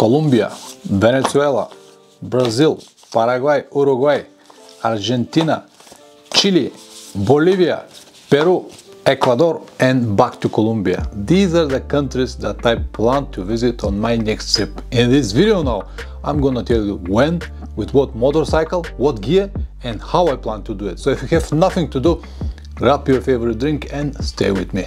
Colombia, Venezuela, Brazil, Paraguay, Uruguay, Argentina, Chile, Bolivia, Peru, Ecuador, and back to Colombia. These are the countries that I plan to visit on my next trip. In this video now, I'm gonna tell you when, with what motorcycle, what gear, and how I plan to do it. So if you have nothing to do, grab your favorite drink and stay with me.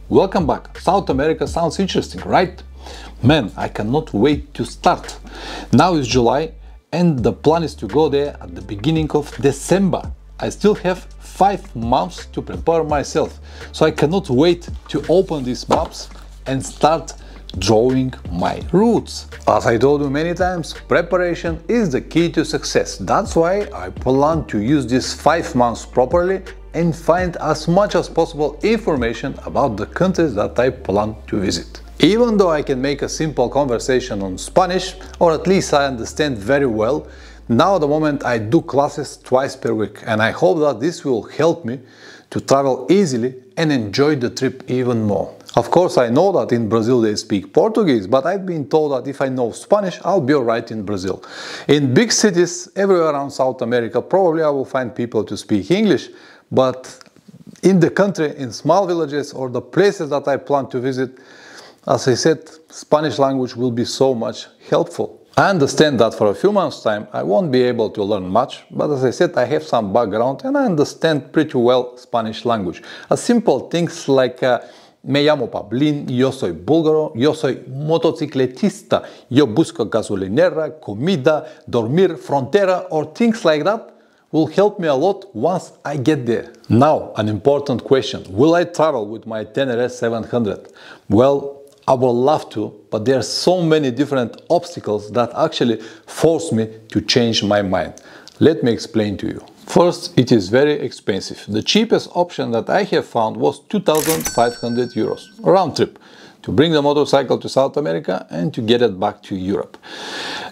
Welcome back. South America sounds interesting, right? Man, I cannot wait to start. Now is July and the plan is to go there at the beginning of December. I still have 5 months to prepare myself, so I cannot wait to open these maps and start drawing my routes. As I told you many times, preparation is the key to success. That's why I plan to use these 5 months properly and find as much as possible information about the countries that I plan to visit. Even though I can make a simple conversation on Spanish, or at least I understand very well, now at the moment I do classes twice per week, and I hope that this will help me to travel easily and enjoy the trip even more. Of course, I know that in Brazil they speak Portuguese, but I've been told that if I know Spanish, I'll be alright in Brazil. In big cities everywhere around South America, probably I will find people to speak English, but in the country, in small villages or the places that I plan to visit, as I said, Spanish language will be so much helpful. I understand that for a few months' time I won't be able to learn much, but as I said, I have some background and I understand pretty well Spanish language. Simple things like me llamo Pablín, yo soy búlgaro, yo soy motocicletista, yo busco gasolinera, comida, dormir, frontera, or things like that will help me a lot once I get there. Now, an important question. Will I travel with my Tenere 700? Well, I would love to, but there are so many different obstacles that actually force me to change my mind. Let me explain to you. First, it is very expensive. The cheapest option that I have found was 2,500 euros, round trip, to bring the motorcycle to South America and to get it back to Europe.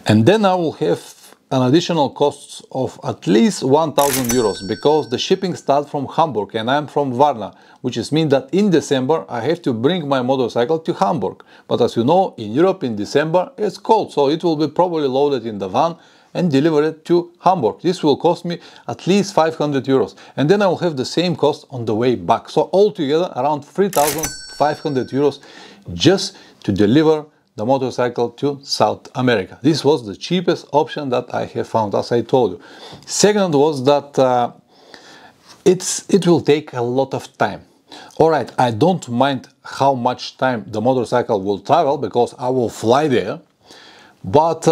And then I will have an additional cost of at least 1,000 euros because the shipping starts from Hamburg and I'm from Varna, which means that in December I have to bring my motorcycle to Hamburg. But as you know, in Europe in December it's cold, so it will be probably loaded in the van and delivered to Hamburg. This will cost me at least 500 euros. And then I will have the same cost on the way back. So altogether around 3,500 euros just to deliver the motorcycle to South America. This was the cheapest option that I have found, as I told you. Second was that it will take a lot of time. Alright, I don't mind how much time the motorcycle will travel because I will fly there, but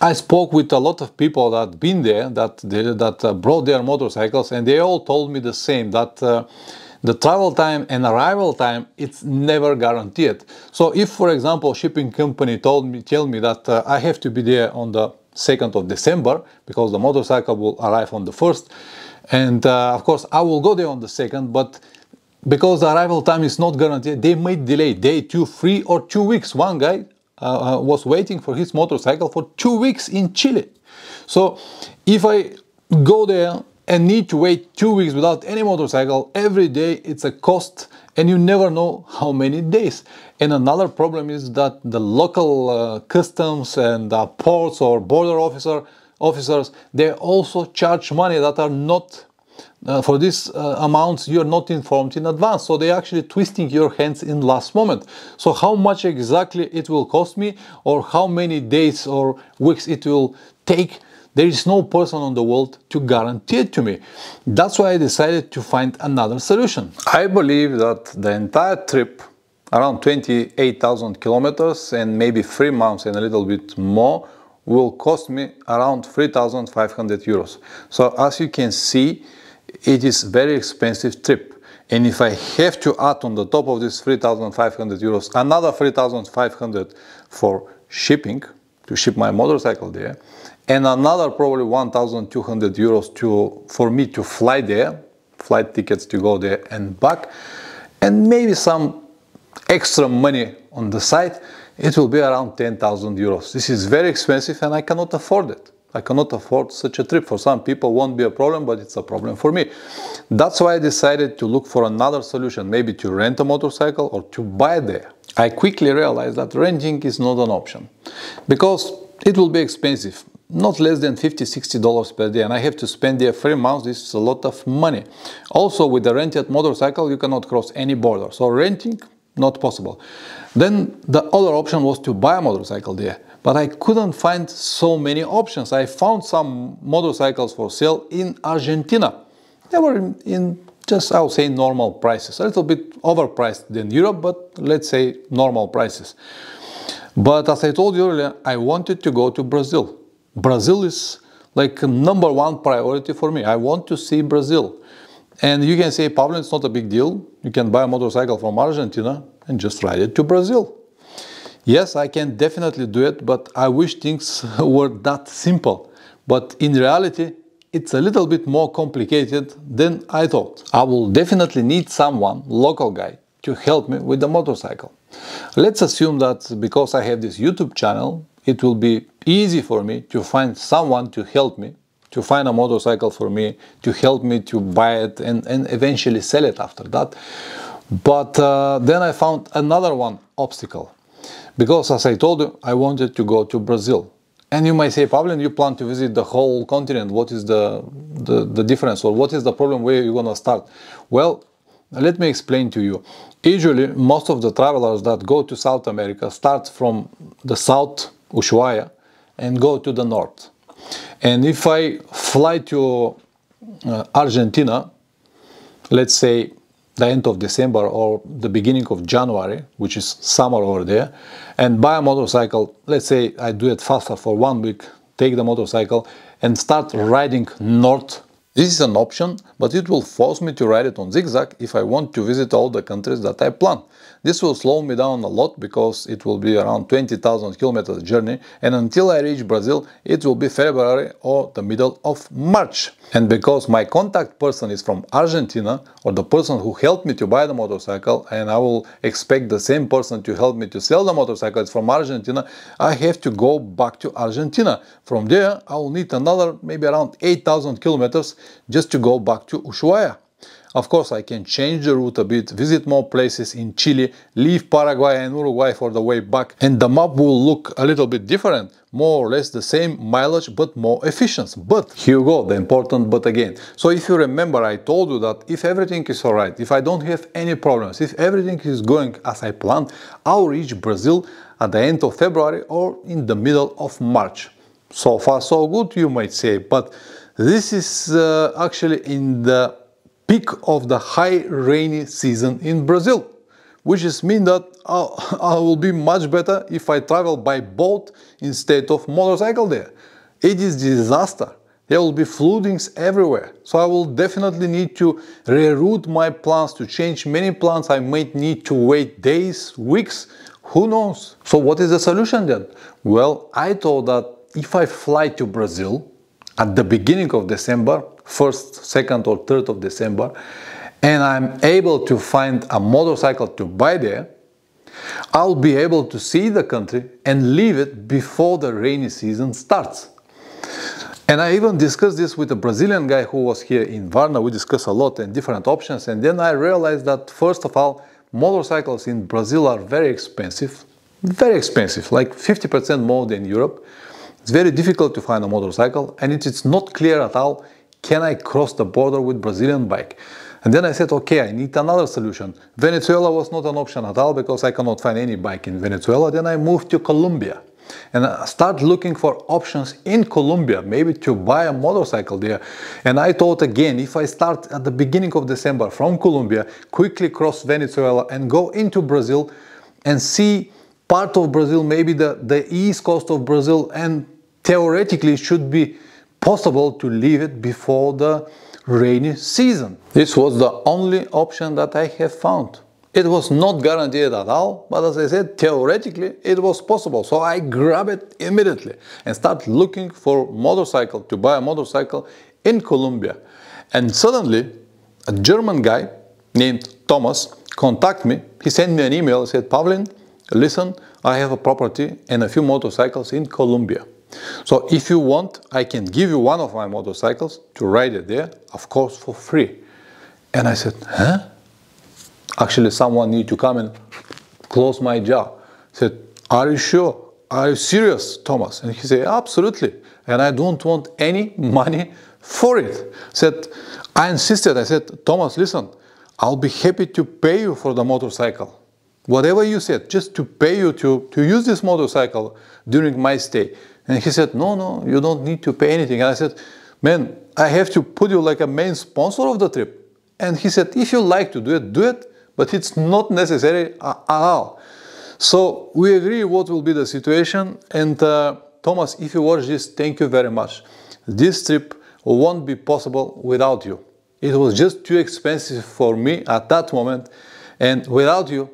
I spoke with a lot of people that been there, that brought their motorcycles, and they all told me the same, that the travel time and arrival time, it's never guaranteed. So if, for example, shipping company tell me that I have to be there on the 2nd of December because the motorcycle will arrive on the 1st, and of course I will go there on the 2nd, but because the arrival time is not guaranteed, they might delay day 2, 3 or 2 weeks. One guy was waiting for his motorcycle for 2 weeks in Chile. So if I go there and need to wait 2 weeks without any motorcycle, every day it's a cost and you never know how many days. And another problem is that the local customs and ports or border officers, they also charge money that are not, for these amounts you're not informed in advance. So they're actually twisting your hands in last moment. So how much exactly it will cost me or how many days or weeks it will take, there is no person on the world to guarantee it to me. That's why I decided to find another solution. I believe that the entire trip, around 28,000 kilometers and maybe 3 months and a little bit more, will cost me around 3,500 euros. So as you can see, it is very expensive trip. And if I have to add on the top of this 3,500 euros, another 3,500 for shipping, to ship my motorcycle there, and another probably 1,200 euros for me to fly there, flight tickets to go there and back, and maybe some extra money on the side, it will be around 10,000 euros. This is very expensive and I cannot afford it. I cannot afford such a trip. For some people won't be a problem, but it's a problem for me. That's why I decided to look for another solution, maybe to rent a motorcycle or to buy there. I quickly realized that renting is not an option because it will be expensive, not less than $50–60 per day, and I have to spend there 3 months. This is a lot of money. Also, with the rented motorcycle, you cannot cross any border, so renting, not possible. Then the other option was to buy a motorcycle there, but I couldn't find so many options. I found some motorcycles for sale in Argentina. They were in just, I would say, normal prices, a little bit overpriced than Europe, but let's say normal prices. But as I told you earlier, I wanted to go to Brazil. Brazil is like #1 priority for me. I want to see Brazil. And you can say, Pavle, it's not a big deal. You can buy a motorcycle from Argentina and just ride it to Brazil. Yes, I can definitely do it, but I wish things were that simple. But in reality, it's a little bit more complicated than I thought. I will definitely need someone, local guy, to help me with the motorcycle. Let's assume that because I have this YouTube channel, it will be easy for me to find someone to help me, to find a motorcycle for me, to help me to buy it and eventually sell it after that. But then I found another obstacle. Because as I told you, I wanted to go to Brazil. And you might say, Pavle, you plan to visit the whole continent. What is the difference, or what is the problem where you're gonna start? Well, let me explain to you. Usually, most of the travelers that go to South America start from the south, Ushuaia, and go to the north. And if I fly to Argentina, let's say the end of December or the beginning of January, which is summer over there, and buy a motorcycle, let's say I do it faster for 1 week, take the motorcycle and start riding north. This is an option, but it will force me to ride it on zigzag if I want to visit all the countries that I plan. This will slow me down a lot because it will be around 20,000 kilometers journey, and until I reach Brazil, it will be February or the middle of March. And because my contact person is from Argentina, or the person who helped me to buy the motorcycle, and I will expect the same person to help me to sell the motorcycle from Argentina, I have to go back to Argentina. From there, I will need another maybe around 8,000 kilometers just to go back to Ushuaia. Of course, I can change the route a bit, visit more places in Chile, leave Paraguay and Uruguay for the way back, and the map will look a little bit different, more or less the same mileage but more efficient. But here you go, the important but again. So if you remember, I told you that if everything is alright, if I don't have any problems, if everything is going as I planned, I'll reach Brazil at the end of February or in the middle of March. So far so good, you might say, but this is actually in the peak of the high rainy season in Brazil, which is mean that I will be much better if I travel by boat instead of motorcycle there. It is disaster. There will be floodings everywhere. So I will definitely need to reroute my plans, to change many plans. I might need to wait days, weeks, who knows. So what is the solution then? Well, I thought that if I fly to Brazil at the beginning of December, 1st, 2nd or 3rd of December, and I'm able to find a motorcycle to buy there, I'll be able to see the country and leave it before the rainy season starts. And I even discussed this with a Brazilian guy who was here in Varna. We discussed a lot and different options, and then I realized that first of all, motorcycles in Brazil are very expensive, like 50% more than Europe. It's very difficult to find a motorcycle, and it's not clear at all, can I cross the border with Brazilian bike? And then I said, okay, I need another solution. Venezuela was not an option at all because I cannot find any bike in Venezuela. Then I moved to Colombia and I started looking for options in Colombia, maybe to buy a motorcycle there. And I thought again, if I start at the beginning of December from Colombia, quickly cross Venezuela and go into Brazil and see part of Brazil, maybe the east coast of Brazil, and theoretically it should be possible to leave it before the rainy season. This was the only option that I have found. It was not guaranteed at all, but as I said, theoretically it was possible. So I grabbed it immediately and started looking for motorcycle, to buy a motorcycle in Colombia. And suddenly a German guy named Thomas contacted me. He sent me an email, he said, Pavle, listen, I have a property and a few motorcycles in Colombia. So if you want, I can give you one of my motorcycles to ride it there, of course for free. And I said, huh? Actually, someone need to come and close my jaw. I said, are you sure? Are you serious, Thomas? And he said, absolutely. And I don't want any money for it. I said, I insisted. I said, Thomas, listen, I'll be happy to pay you for the motorcycle. Whatever you said, just to pay you to use this motorcycle during my stay. And he said, no, you don't need to pay anything. And I said, man, I have to put you like a main sponsor of the trip. And he said, if you like to do it, but it's not necessary at all. So we agree what will be the situation. And Thomas, if you watch this, thank you very much. This trip won't be possible without you. It was just too expensive for me at that moment. And without you,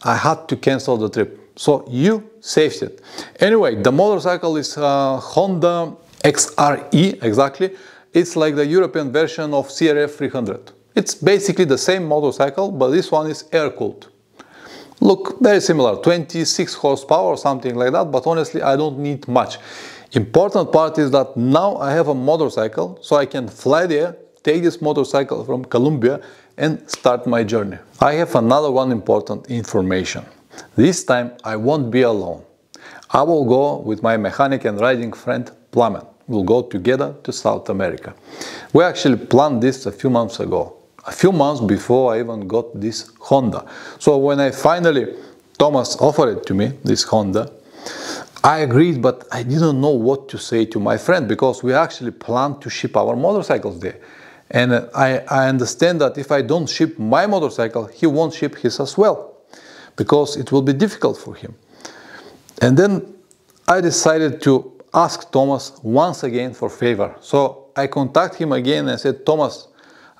I had to cancel the trip. So you saved it. Anyway, the motorcycle is Honda XRE, exactly. It's like the European version of CRF 300. It's basically the same motorcycle, but this one is air-cooled. Look, very similar, 26 horsepower or something like that, but honestly, I don't need much. Important part is that now I have a motorcycle, so I can fly there, take this motorcycle from Colombia and start my journey. I have another one important information. This time I won't be alone. I will go with my mechanic and riding friend Plamen. We'll go together to South America. We actually planned this a few months ago. A few months before I even got this Honda. So when Thomas offered it to me, this Honda, I agreed, but I didn't know what to say to my friend because we actually planned to ship our motorcycles there. And I understand that if I don't ship my motorcycle, he won't ship his as well, because it will be difficult for him. And then I decided to ask Thomas once again for favor. So I contacted him again and said, Thomas,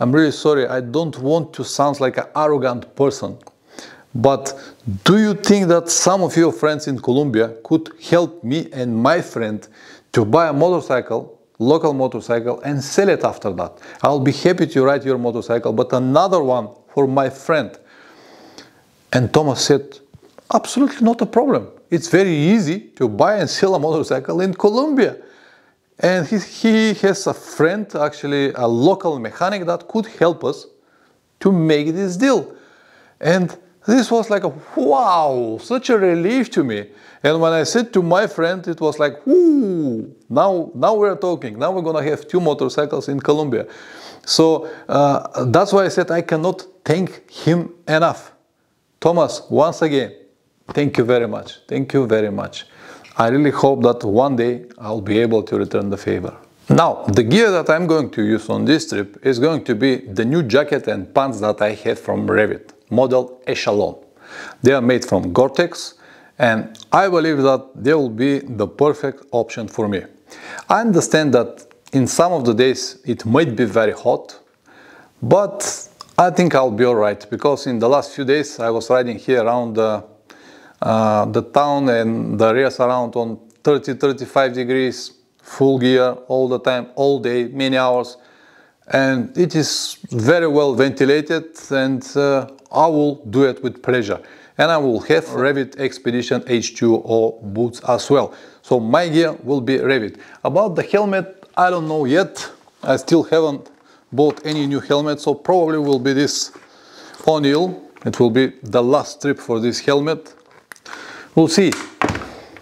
I'm really sorry, I don't want to sound like an arrogant person, but do you think that some of your friends in Colombia could help me and my friend to buy a motorcycle, local motorcycle, and sell it after that? I'll be happy to ride your motorcycle, but another one for my friend. And Thomas said, absolutely not a problem. It's very easy to buy and sell a motorcycle in Colombia. And he has a friend, actually a local mechanic, that could help us to make this deal. And this was like a wow, such a relief to me. And when I said to my friend, it was like, whoo, now we're talking. Now we're gonna have 2 motorcycles in Colombia. So that's why I said I cannot thank him enough. Thomas, once again, thank you very much. Thank you very much. I really hope that one day I'll be able to return the favor. Now, the gear that I'm going to use on this trip is going to be the new jacket and pants that I had from Revit, model Echelon. They are made from Gore-Tex, and I believe that they will be the perfect option for me. I understand that in some of the days it might be very hot, but I think I'll be alright, because in the last few days I was riding here around the town and the areas around on 30-35 degrees, full gear all the time, all day, many hours, and it is very well ventilated, and I will do it with pleasure. And I will have Revit Expedition H2O boots as well. So my gear will be Revit. About the helmet, I don't know yet. I still haven't bought any new helmet, so probably will be this O'Neill. It will be the last trip for this helmet. We'll see.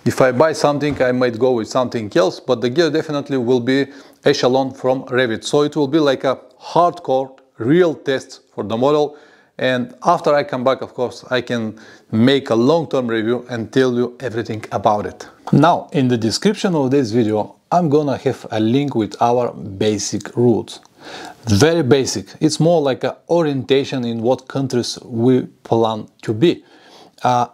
If I buy something, I might go with something else, but the gear definitely will be Echelon from Revit. So it will be like a hardcore, real test for the model. And after I come back, of course, I can make a long-term review and tell you everything about it. Now, in the description of this video, I'm gonna have a link with our basic routes. Very basic. It's more like an orientation in what countries we plan to be.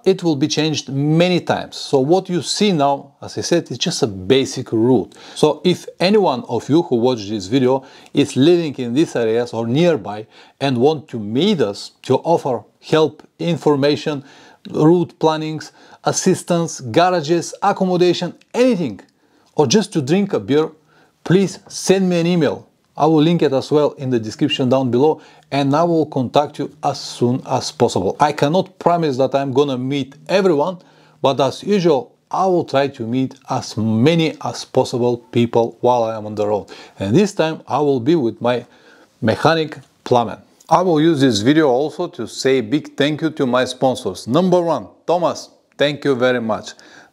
It will be changed many times. So what you see now, as I said, is just a basic route. So if anyone of you who watched this video is living in these areas or nearby and want to meet us to offer help, information, route plannings, assistance, garages, accommodation, anything, or just to drink a beer, please send me an email. I will link it as well in the description down below, and I will contact you as soon as possible. I cannot promise that I'm gonna meet everyone, but as usual, I will try to meet as many as possible people while I am on the road. And this time I will be with my mechanic plumber. I will use this video also to say big thank you to my sponsors. Number one, Thomas, thank you very much.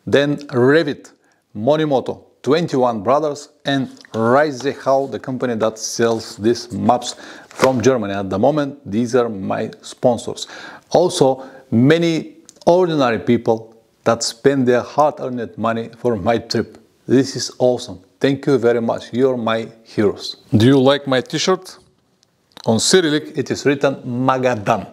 Then Revit, Monimoto, 21 Brothers, and Reisehau, the company that sells these maps from Germany. At the moment, these are my sponsors. Also, many ordinary people that spend their hard-earned money for my trip. This is awesome. Thank you very much. You're my heroes. Do you like my t-shirt? On Cyrillic, it is written Magadan.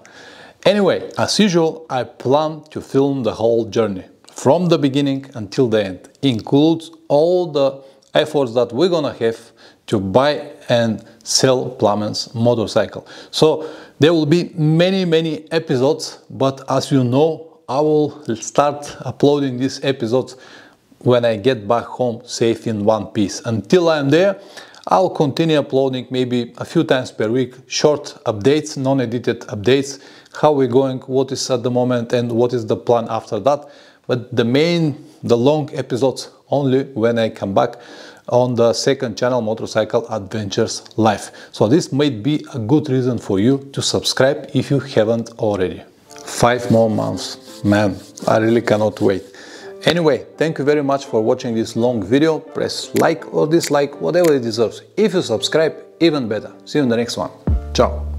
Anyway, as usual, I plan to film the whole journey from the beginning until the end. Includes all the efforts that we're gonna have to buy and sell Plummen's motorcycle. So there will be many episodes, but as you know, I will start uploading these episodes when I get back home safe in one piece. Until I'm there, I'll continue uploading maybe a few times per week, short updates, non-edited updates, how we're going, what is at the moment, and what is the plan after that. But the long episodes only when I come back on the second channel, Motorcycle Adventures Live. So this might be a good reason for you to subscribe if you haven't already. 5 more months, man, I really cannot wait. Anyway, thank you very much for watching this long video. Press like or dislike, whatever it deserves. If you subscribe, even better. See you in the next one. Ciao.